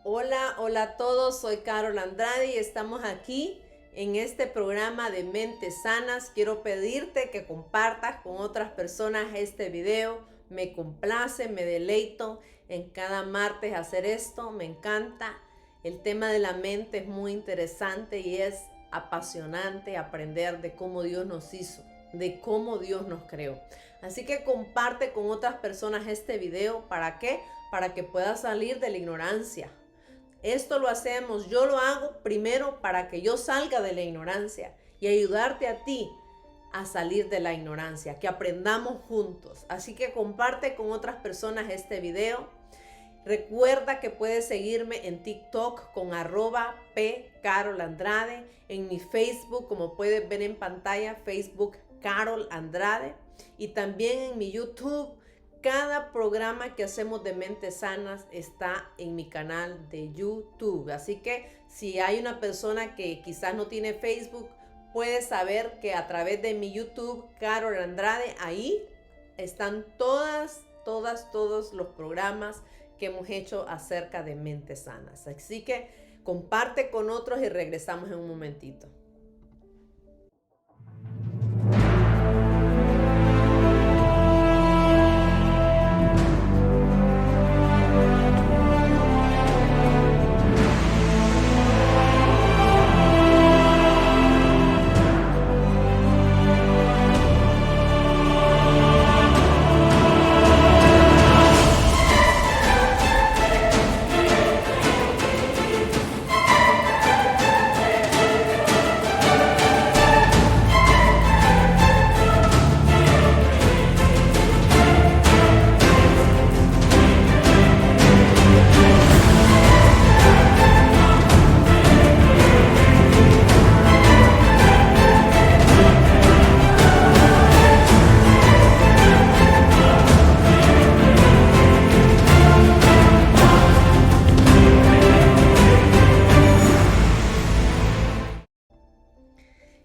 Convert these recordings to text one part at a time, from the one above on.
Hola, hola a todos, soy Carol Andrade y estamos aquí en este programa de Mentes Sanas. Quiero pedirte que compartas con otras personas este video. Me complace, me deleito en cada martes hacer esto, me encanta. El tema de la mente es muy interesante y es apasionante aprender de cómo Dios nos hizo, de cómo Dios nos creó. Así que comparte con otras personas este video. ¿Para qué? Para que puedas salir de la ignorancia. Esto lo hacemos, yo lo hago primero para que yo salga de la ignorancia y ayudarte a ti a salir de la ignorancia, que aprendamos juntos. Así que comparte con otras personas este video. Recuerda que puedes seguirme en TikTok con @pcarolandrade, en mi Facebook, como puedes ver en pantalla, Facebook Carol Andrade, y también en mi YouTube. Cada programa que hacemos de Mentes Sanas está en mi canal de YouTube. Así que si hay una persona que quizás no tiene Facebook, puede saber que a través de mi YouTube, Carol Andrade, ahí están todos los programas que hemos hecho acerca de Mentes Sanas. Así que comparte con otros y regresamos en un momentito.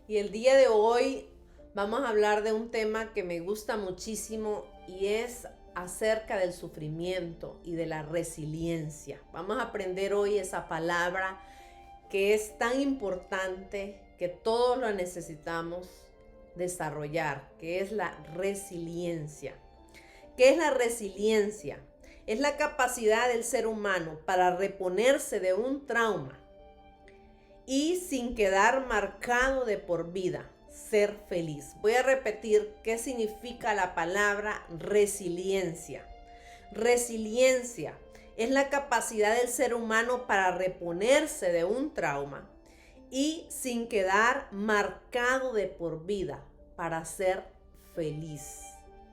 Y el día de hoy vamos a hablar de un tema que me gusta muchísimo y es acerca del sufrimiento y de la resiliencia. Vamos a aprender hoy esa palabra que es tan importante, que todos lo necesitamos desarrollar, que es la resiliencia. ¿Qué es la resiliencia? Es la capacidad del ser humano para reponerse de un trauma y sin quedar marcado de por vida, ser feliz. Voy a repetir qué significa la palabra resiliencia. Resiliencia es la capacidad del ser humano para reponerse de un trauma y sin quedar marcado de por vida, para ser feliz.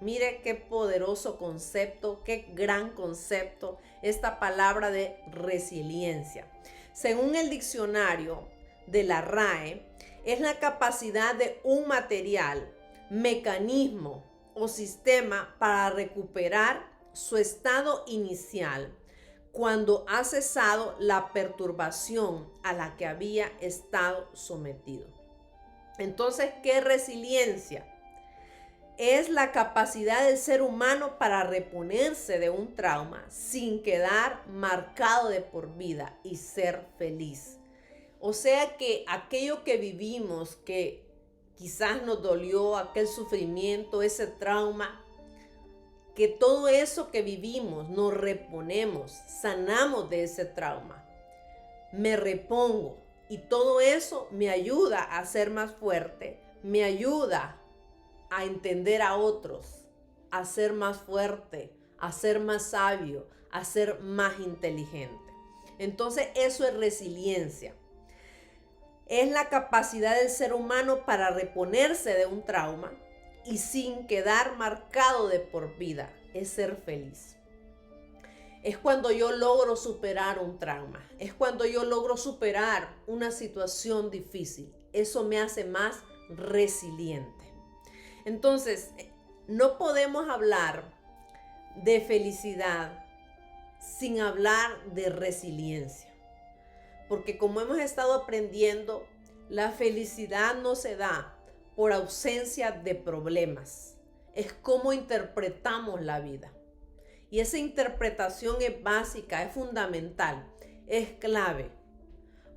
Mire qué poderoso concepto, qué gran concepto esta palabra de resiliencia. Según el diccionario de la RAE, es la capacidad de un material, mecanismo o sistema para recuperar su estado inicial cuando ha cesado la perturbación a la que había estado sometido. Entonces, ¿qué es resiliencia? Es la capacidad del ser humano para reponerse de un trauma sin quedar marcado de por vida y ser feliz. O sea que aquello que vivimos, que quizás nos dolió, aquel sufrimiento, ese trauma, que todo eso que vivimos nos reponemos, sanamos de ese trauma. Me repongo y todo eso me ayuda a ser más fuerte, me ayuda a entender a otros, a ser más fuerte, a ser más sabio, a ser más inteligente. Entonces eso es resiliencia. Es la capacidad del ser humano para reponerse de un trauma y sin quedar marcado de por vida, es ser feliz. Es cuando yo logro superar un trauma, es cuando yo logro superar una situación difícil. Eso me hace más resiliente. Entonces, no podemos hablar de felicidad sin hablar de resiliencia. Porque como hemos estado aprendiendo, la felicidad no se da por ausencia de problemas. Es cómo interpretamos la vida. Y esa interpretación es básica, es fundamental. es clave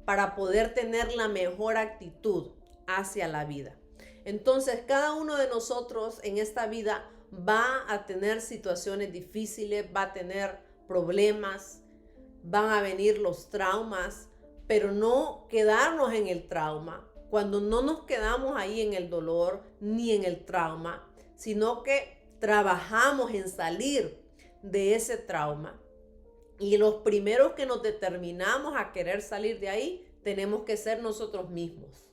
para poder tener la mejor actitud hacia la vida. Entonces, cada uno de nosotros en esta vida va a tener situaciones difíciles, va a tener problemas, van a venir los traumas, pero no quedarnos en el trauma. Cuando no nos quedamos ahí en el dolor ni en el trauma, sino que trabajamos en salir de ese trauma. Y los primeros que nos determinamos a querer salir de ahí, tenemos que ser nosotros mismos.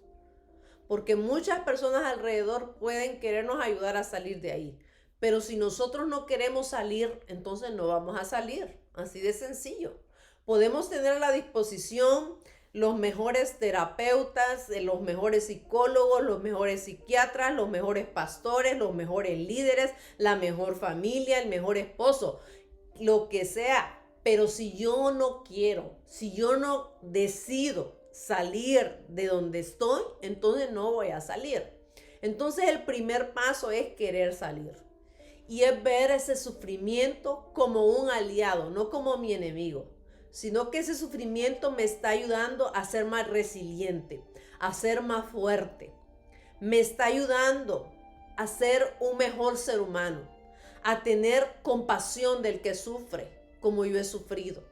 Porque muchas personas alrededor pueden querernos ayudar a salir de ahí. Pero si nosotros no queremos salir, entonces no vamos a salir. Así de sencillo. Podemos tener a la disposición los mejores terapeutas, los mejores psicólogos, los mejores psiquiatras, los mejores pastores, los mejores líderes, la mejor familia, el mejor esposo, lo que sea. Pero si yo no quiero, si yo no decido salir de donde estoy, entonces no voy a salir. Entonces el primer paso es querer salir. Y es ver ese sufrimiento como un aliado, no como mi enemigo, sino que ese sufrimiento me está ayudando a ser más resiliente, a ser más fuerte. Me está ayudando a ser un mejor ser humano, a tener compasión del que sufre, como yo he sufrido.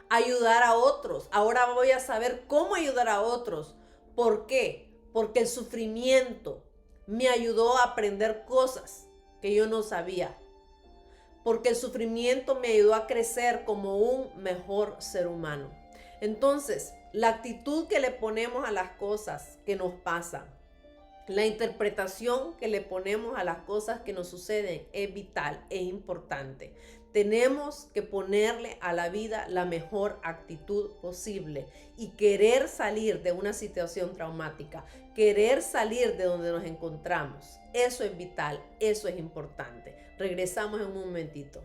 Ayudar a otros. Ahora voy a saber cómo ayudar a otros. ¿Por qué? Porque el sufrimiento me ayudó a aprender cosas que yo no sabía. Porque el sufrimiento me ayudó a crecer como un mejor ser humano. Entonces, la actitud que le ponemos a las cosas que nos pasan, la interpretación que le ponemos a las cosas que nos suceden es vital, es importante. Tenemos que ponerle a la vida la mejor actitud posible y querer salir de una situación traumática, querer salir de donde nos encontramos. Eso es vital, eso es importante. Regresamos en un momentito.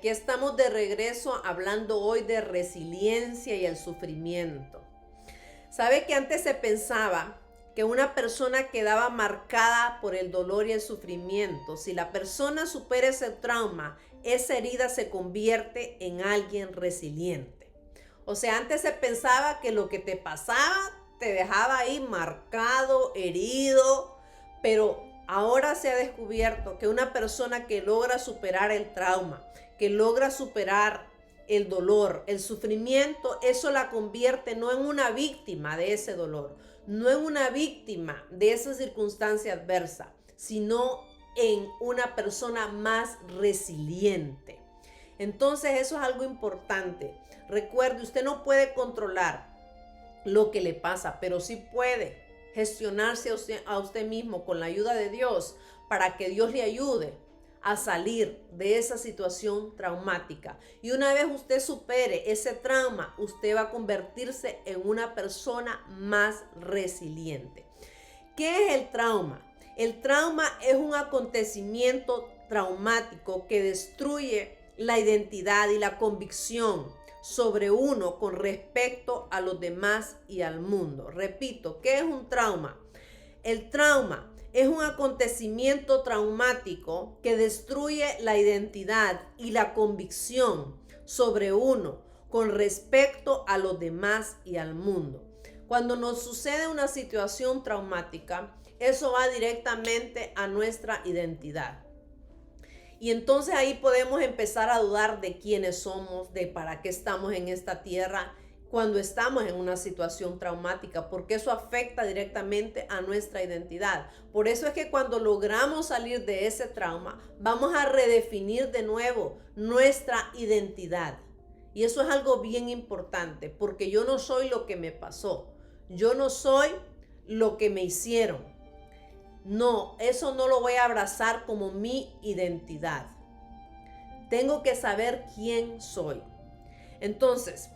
Aquí estamos de regreso hablando hoy de resiliencia y el sufrimiento. ¿Sabe que antes se pensaba que una persona quedaba marcada por el dolor y el sufrimiento? Si la persona supera ese trauma, esa herida se convierte en alguien resiliente. O sea, antes se pensaba que lo que te pasaba te dejaba ahí marcado, herido, pero ahora se ha descubierto que una persona que logra superar el trauma, que logra superar el dolor, el sufrimiento, eso la convierte no en una víctima de ese dolor, no en una víctima de esa circunstancia adversa, sino en una persona más resiliente. Entonces eso es algo importante. Recuerde, usted no puede controlar lo que le pasa, pero sí puede gestionarse a usted mismo con la ayuda de Dios para que Dios le ayude a salir de esa situación traumática. Y una vez usted supere ese trauma, usted va a convertirse en una persona más resiliente. ¿Qué es el trauma? El trauma es un acontecimiento traumático que destruye la identidad y la convicción sobre uno con respecto a los demás y al mundo. Repito, ¿qué es un trauma? El trauma es un acontecimiento traumático que destruye la identidad y la convicción sobre uno con respecto a los demás y al mundo. Cuando nos sucede una situación traumática, eso va directamente a nuestra identidad. Y entonces ahí podemos empezar a dudar de quiénes somos, de para qué estamos en esta tierra cuando estamos en una situación traumática, porque eso afecta directamente a nuestra identidad. Por eso es que cuando logramos salir de ese trauma, vamos a redefinir de nuevo nuestra identidad. Y eso es algo bien importante, porque yo no soy lo que me pasó, yo no soy lo que me hicieron. No, eso no lo voy a abrazar como mi identidad. Tengo que saber quién soy. Entonces,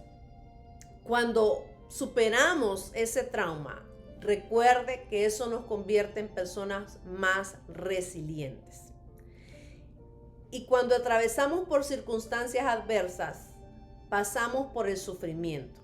cuando superamos ese trauma, recuerde que eso nos convierte en personas más resilientes. Y cuando atravesamos por circunstancias adversas, pasamos por el sufrimiento.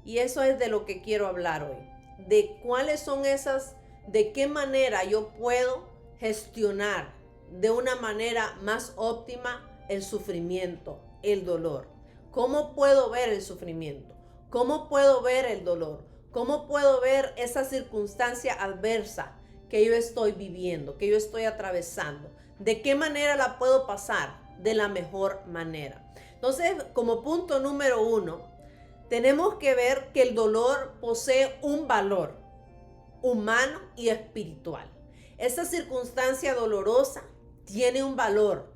Y eso es de lo que quiero hablar hoy. De cuáles son esas, de qué manera yo puedo gestionar de una manera más óptima el sufrimiento, el dolor. ¿Cómo puedo ver el sufrimiento? ¿Cómo puedo ver el dolor? ¿Cómo puedo ver esa circunstancia adversa que yo estoy viviendo, que yo estoy atravesando? ¿De qué manera la puedo pasar? De la mejor manera. Entonces, como punto número 1, tenemos que ver que el dolor posee un valor humano y espiritual. Esa circunstancia dolorosa tiene un valor.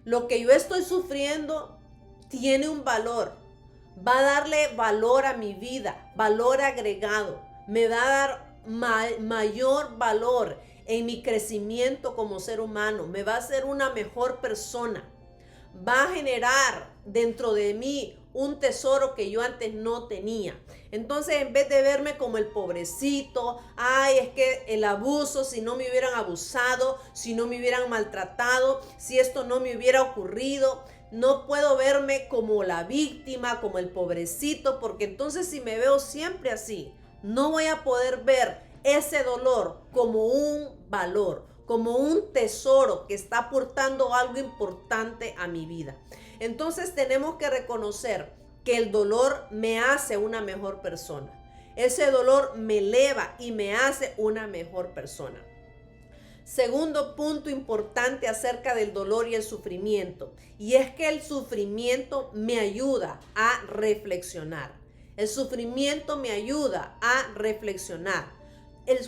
Lo que yo estoy sufriendo tiene un valor. Va a darle valor a mi vida, valor agregado. Me va a dar mayor valor en mi crecimiento como ser humano. Me va a hacer una mejor persona. Va a generar dentro de mí un tesoro que yo antes no tenía. Entonces, en vez de verme como el pobrecito, ay, es que el abuso, si no me hubieran abusado, si no me hubieran maltratado, si esto no me hubiera ocurrido, no puedo verme como la víctima, como el pobrecito, porque entonces si me veo siempre así, no voy a poder ver ese dolor como un valor, como un tesoro que está aportando algo importante a mi vida. Entonces tenemos que reconocer que el dolor me hace una mejor persona. Ese dolor me eleva y me hace una mejor persona. Segundo punto importante acerca del dolor y el sufrimiento, y es que el sufrimiento me ayuda a reflexionar. El sufrimiento me ayuda a reflexionar.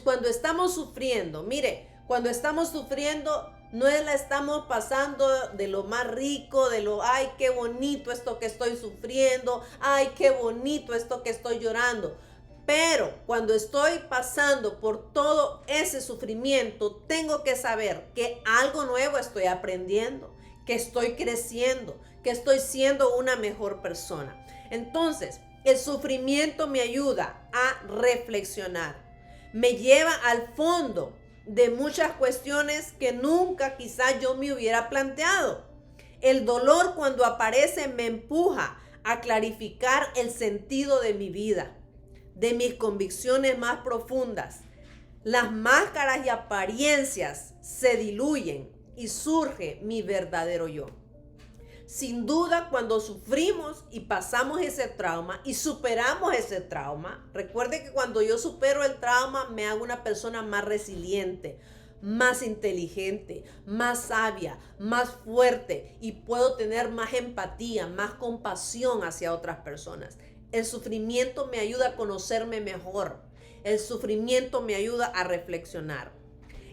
Cuando estamos sufriendo, mire, cuando estamos sufriendo, no la estamos pasando de lo más rico, de lo, ay, qué bonito esto que estoy sufriendo, ay, qué bonito esto que estoy llorando. Pero cuando estoy pasando por todo ese sufrimiento, tengo que saber que algo nuevo estoy aprendiendo, que estoy creciendo, que estoy siendo una mejor persona. Entonces, el sufrimiento me ayuda a reflexionar, me lleva al fondo de muchas cuestiones que nunca quizás yo me hubiera planteado. El dolor cuando aparece me empuja a clarificar el sentido de mi vida, de mis convicciones más profundas. Las máscaras y apariencias se diluyen y surge mi verdadero yo. Sin duda, cuando sufrimos y pasamos ese trauma y superamos ese trauma, recuerde que cuando yo supero el trauma me hago una persona más resiliente, más inteligente, más sabia, más fuerte y puedo tener más empatía, más compasión hacia otras personas. El sufrimiento me ayuda a conocerme mejor. El sufrimiento me ayuda a reflexionar.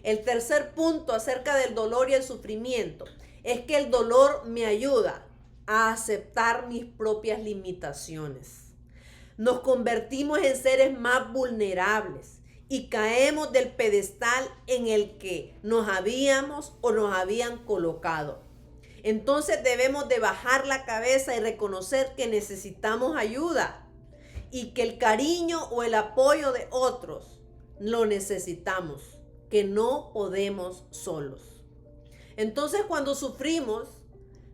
El tercer punto acerca del dolor y el sufrimiento es que el dolor me ayuda a aceptar mis propias limitaciones. Nos convertimos en seres más vulnerables y caemos del pedestal en el que nos habíamos o nos habían colocado. Entonces debemos de bajar la cabeza y reconocer que necesitamos ayuda y que el cariño o el apoyo de otros lo necesitamos, que no podemos solos. Entonces cuando sufrimos,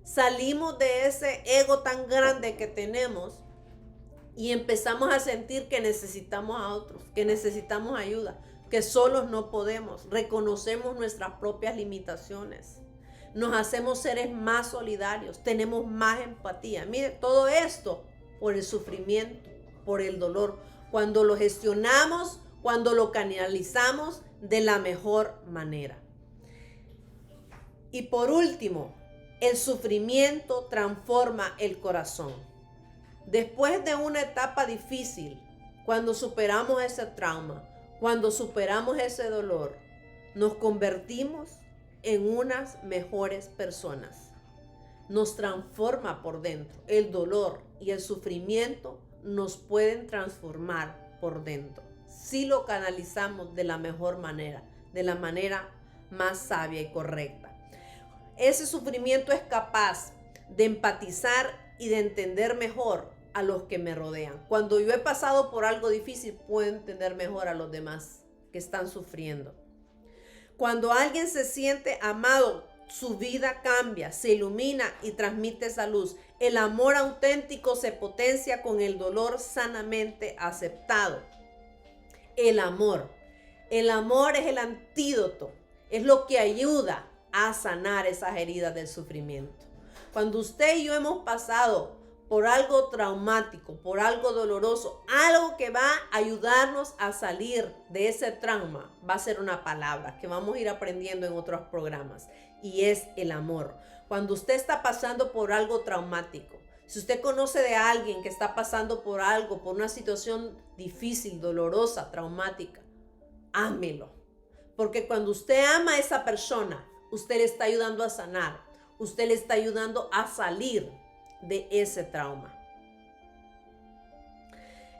salimos de ese ego tan grande que tenemos y empezamos a sentir que necesitamos a otros, que necesitamos ayuda, que solos no podemos. Reconocemos nuestras propias limitaciones. Nos hacemos seres más solidarios, tenemos más empatía. Mire, todo esto por el sufrimiento, por el dolor. Cuando lo gestionamos, cuando lo canalizamos de la mejor manera. Y por último, el sufrimiento transforma el corazón. Después de una etapa difícil, cuando superamos ese trauma, cuando superamos ese dolor, nos convertimos en unas mejores personas. Nos transforma por dentro. El dolor y el sufrimiento nos pueden transformar por dentro. Si lo canalizamos de la mejor manera, de la manera más sabia y correcta. Ese sufrimiento es capaz de empatizar y de entender mejor a los que me rodean. Cuando yo he pasado por algo difícil, puedo entender mejor a los demás que están sufriendo. Cuando alguien se siente amado, su vida cambia, se ilumina y transmite esa luz. El amor auténtico se potencia con el dolor sanamente aceptado. El amor es el antídoto, es lo que ayuda a sanar esas heridas del sufrimiento. Cuando usted y yo hemos pasado por algo traumático, por algo doloroso, algo que va a ayudarnos a salir de ese trauma, va a ser una palabra que vamos a ir aprendiendo en otros programas, y es el amor. Cuando usted está pasando por algo traumático, si usted conoce de alguien que está pasando por algo, por una situación difícil, dolorosa, traumática, ámelo. Porque cuando usted ama a esa persona, usted le está ayudando a sanar, usted le está ayudando a salir de ese trauma.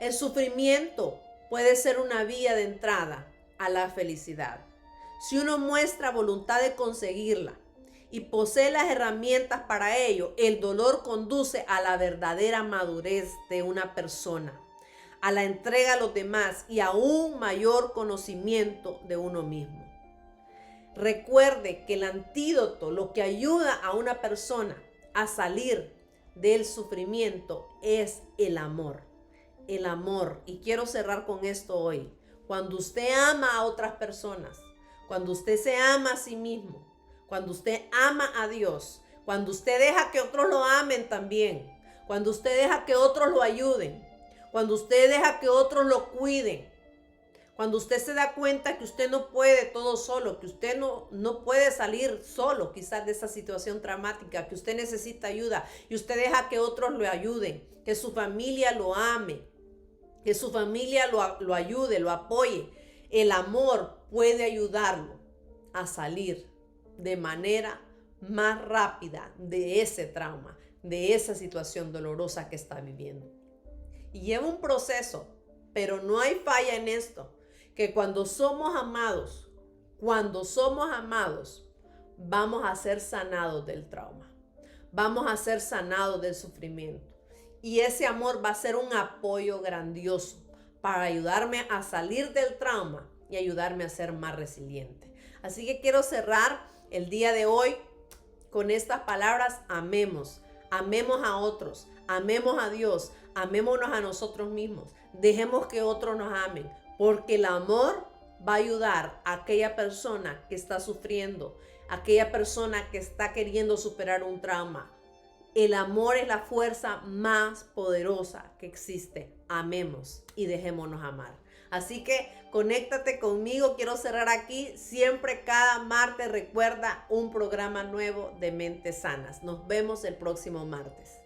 El sufrimiento puede ser una vía de entrada a la felicidad. Si uno muestra voluntad de conseguirla y posee las herramientas para ello, el dolor conduce a la verdadera madurez de una persona, a la entrega a los demás y a un mayor conocimiento de uno mismo. Recuerde que el antídoto, lo que ayuda a una persona a salir del sufrimiento, es el amor. El amor. Y quiero cerrar con esto hoy. Cuando usted ama a otras personas, cuando usted se ama a sí mismo, cuando usted ama a Dios, cuando usted deja que otros lo amen también, cuando usted deja que otros lo ayuden, cuando usted deja que otros lo cuiden, cuando usted se da cuenta que usted no puede todo solo, que usted no puede salir solo quizás de esa situación traumática, que usted necesita ayuda y usted deja que otros lo ayuden, que su familia lo ame, que su familia lo ayude, lo apoye. El amor puede ayudarlo a salir de manera más rápida de ese trauma, de esa situación dolorosa que está viviendo. Y lleva un proceso, pero no hay falla en esto, que cuando somos amados, vamos a ser sanados del trauma, vamos a ser sanados del sufrimiento. Y ese amor va a ser un apoyo grandioso para ayudarme a salir del trauma y ayudarme a ser más resiliente. Así que quiero cerrar el día de hoy con estas palabras: amemos a otros, amemos a Dios, amémonos a nosotros mismos, dejemos que otros nos amen, porque el amor va a ayudar a aquella persona que está sufriendo, a aquella persona que está queriendo superar un trauma. El amor es la fuerza más poderosa que existe. Amemos y dejémonos amar. Así que conéctate conmigo. Quiero cerrar aquí. Siempre cada martes recuerda un programa nuevo de Mentes Sanas. Nos vemos el próximo martes.